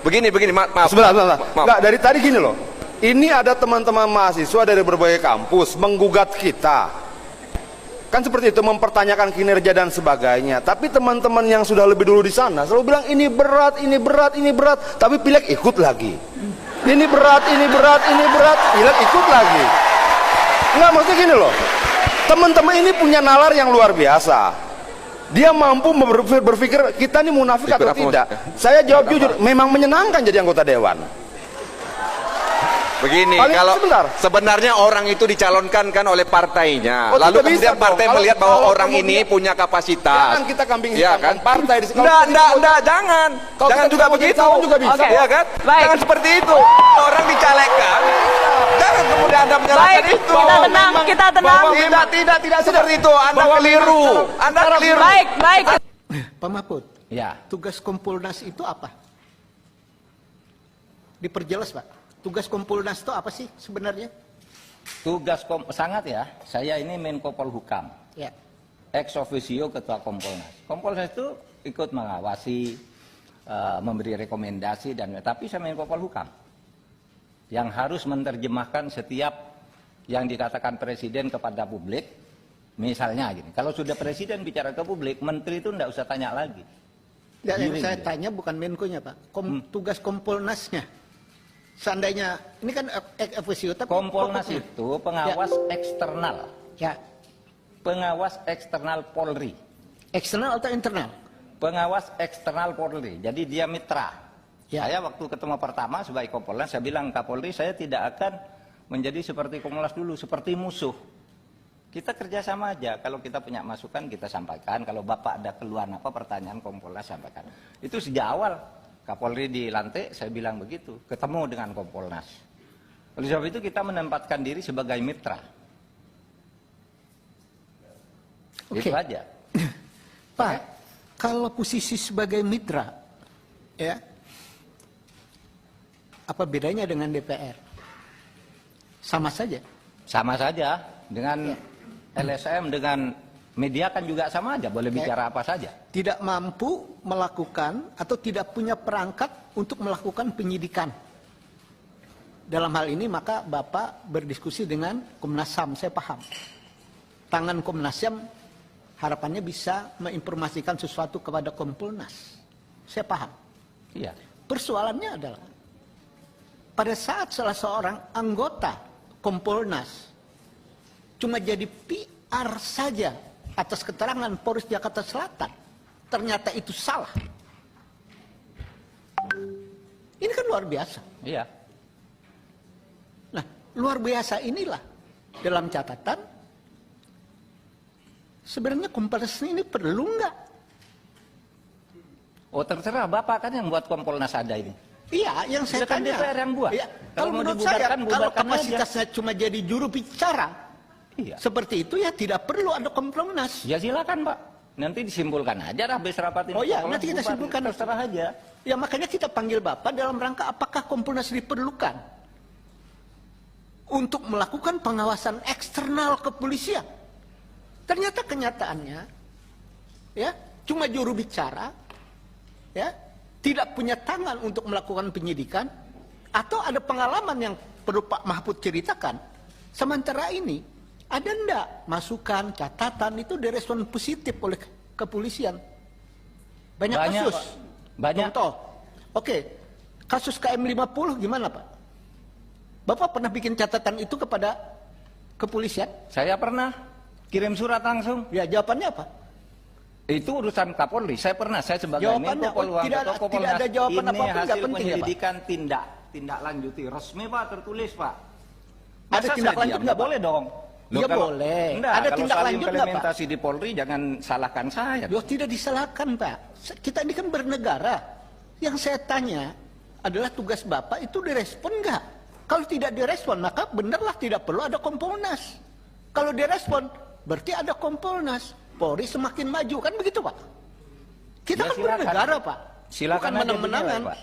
Begini, maaf. Sebentar. Maaf. Enggak, dari tadi gini loh. Ini ada teman-teman mahasiswa dari berbagai kampus menggugat kita. Kan seperti itu, mempertanyakan kinerja dan sebagainya. Tapi teman-teman yang sudah lebih dulu di sana selalu bilang ini berat, ini berat, ini berat. Tapi Pileg ikut lagi. Ini berat, ini berat, ini berat. Pileg ikut lagi. Enggak, maksudnya gini loh. Teman-teman ini punya nalar yang luar biasa. Dia mampu berpikir kita ini munafik atau tidak. Saya jawab jujur, memang menyenangkan jadi anggota dewan. Begini, Paling kalau sebentar. sebenarnya orang itu dicalonkan kan oleh partainya, Oh, lalu tidak bisa kemudian dong. partai Kalau- melihat bahwa kalau orang ini kemudian- punya kapasitas. Jangan kita kambing Iya hitamkan kan? partai di sini. Enggak, jangan. Kalau Jangan kita juga mau jadi begitu. calon juga bisa. Iya kan? Baik. Jangan seperti itu. Orang dicalekkan. Jangan kemudian Anda menyalahkan Baik, itu. kita tenang, kita tenang. Tidak seperti itu. Anda keliru. Anda keliru. Baik. Pak Mahfud, Ya, tugas Kompolnas itu apa? Diperjelas, Pak. Tugas Kompolnas itu apa sih sebenarnya? sangat ya. Saya ini Menko Polhukam, Ya. ex officio Ketua Kompolnas. Kompolnas itu ikut mengawasi, memberi rekomendasi tapi saya Menko Polhukam yang harus menerjemahkan setiap yang dikatakan Presiden kepada publik. Misalnya gini, kalau sudah Presiden bicara ke publik, Menteri itu tidak usah tanya lagi. Ya, yang Giring saya dia. tanya bukan Menko-nya, Pak. Tugas Kompolnasnya. Seandainya ini kan ex officio tapi Kompolnas pokoknya. itu pengawas eksternal, Ya, pengawas eksternal Polri. eksternal atau internal? Pengawas eksternal Polri, jadi dia mitra. Ya. Saya waktu ketemu pertama sebagai Kompolnas, saya bilang Kapolri saya tidak akan menjadi seperti Kompolnas dulu, seperti musuh. Kita kerjasama aja, kalau kita punya masukan kita sampaikan, kalau Bapak ada keluhan apa pertanyaan Kompolnas sampaikan. Itu sejak awal Kapolri dilantik, saya bilang begitu, ketemu dengan Kompolnas. Oleh sebab itu kita menempatkan diri sebagai mitra. Oke. Itu aja. Pak, kalau posisi sebagai mitra, ya, apa bedanya dengan DPR? Sama saja. Sama saja dengan LSM, dengan media kan juga sama aja, boleh bicara apa saja. Tidak mampu melakukan atau tidak punya perangkat untuk melakukan penyidikan. Dalam hal ini maka Bapak berdiskusi dengan Komnas HAM, saya paham. Tangan Komnas HAM harapannya bisa menginformasikan sesuatu kepada Kompolnas. Saya paham. Iya. Persoalannya adalah pada saat salah seorang anggota Kompolnas cuma jadi PR saja atas keterangan Polres Jakarta Selatan, ternyata itu salah. Ini kan luar biasa. Iya. Nah, luar biasa inilah dalam catatan sebenarnya Kompolnas ini perlu nggak? Oh terserah, Bapak kan yang buat Kompolnas ada ini. Iya, yang saya Itu kan tanya. DPR yang buat. Iya, Kalau kalau mau menurut saya, dibubarkan, kalau bubarkan kapasitasnya cuma jadi juru bicara, Iya. seperti itu ya tidak perlu ada Kompolnas. Ya silakan Pak. Nanti disimpulkan aja habis rapat ini. Oh iya, Kompolnas nanti kita bubar. simpulkan. Terserah aja. Ya makanya kita panggil Bapak dalam rangka apakah Kompolnas diperlukan untuk melakukan pengawasan eksternal kepolisian. Ternyata kenyataannya ya cuma juru bicara, ya tidak punya tangan untuk melakukan penyidikan, atau ada pengalaman yang perlu Pak Mahfud ceritakan. Sementara ini ada enggak masukan, catatan itu direspon positif oleh kepolisian? Banyak kasus. Pak. Banyak. Contoh. Oke, kasus KM50 gimana Pak? Bapak pernah bikin catatan itu kepada kepolisian? Saya pernah kirim surat langsung. Ya jawabannya apa? Itu urusan Kapolri. Saya pernah, saya sebagai Jawabannya, Menko Polhukam, tidak Ketua Kompolnas. ada jawaban ini apapun, nggak hasil penting ya, Pak? penyelidikan tindak lanjuti resmi Pak, tertulis Pak. Ada Masa tindak saya lanjut diam? nggak, Pak? Boleh dong. Ya boleh. Enggak, Ada kalau tindak soal lanjut nggak, Pak? implementasi di Polri jangan salahkan saya. Loh tidak disalahkan Pak. Kita ini kan bernegara. Yang saya tanya adalah tugas Bapak itu direspon nggak? Kalau tidak direspon maka benarlah tidak perlu ada Kompolnas. Kalau direspon berarti ada Kompolnas. Polri semakin maju kan begitu Pak? Kita Ya, kan silakan. bernegara Pak. Silakan Bukan aja menang-menangan. dinilai, Pak.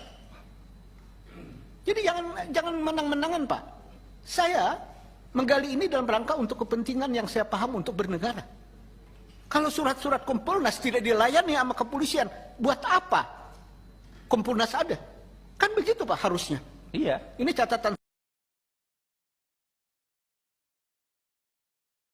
Jadi jangan menang-menangan Pak. Saya menggali ini dalam rangka untuk kepentingan yang saya paham untuk bernegara. Kalau surat-surat Kompolnas tidak dilayani sama kepolisian, buat apa Kompolnas ada? Kan begitu Pak harusnya. Iya. Ini catatan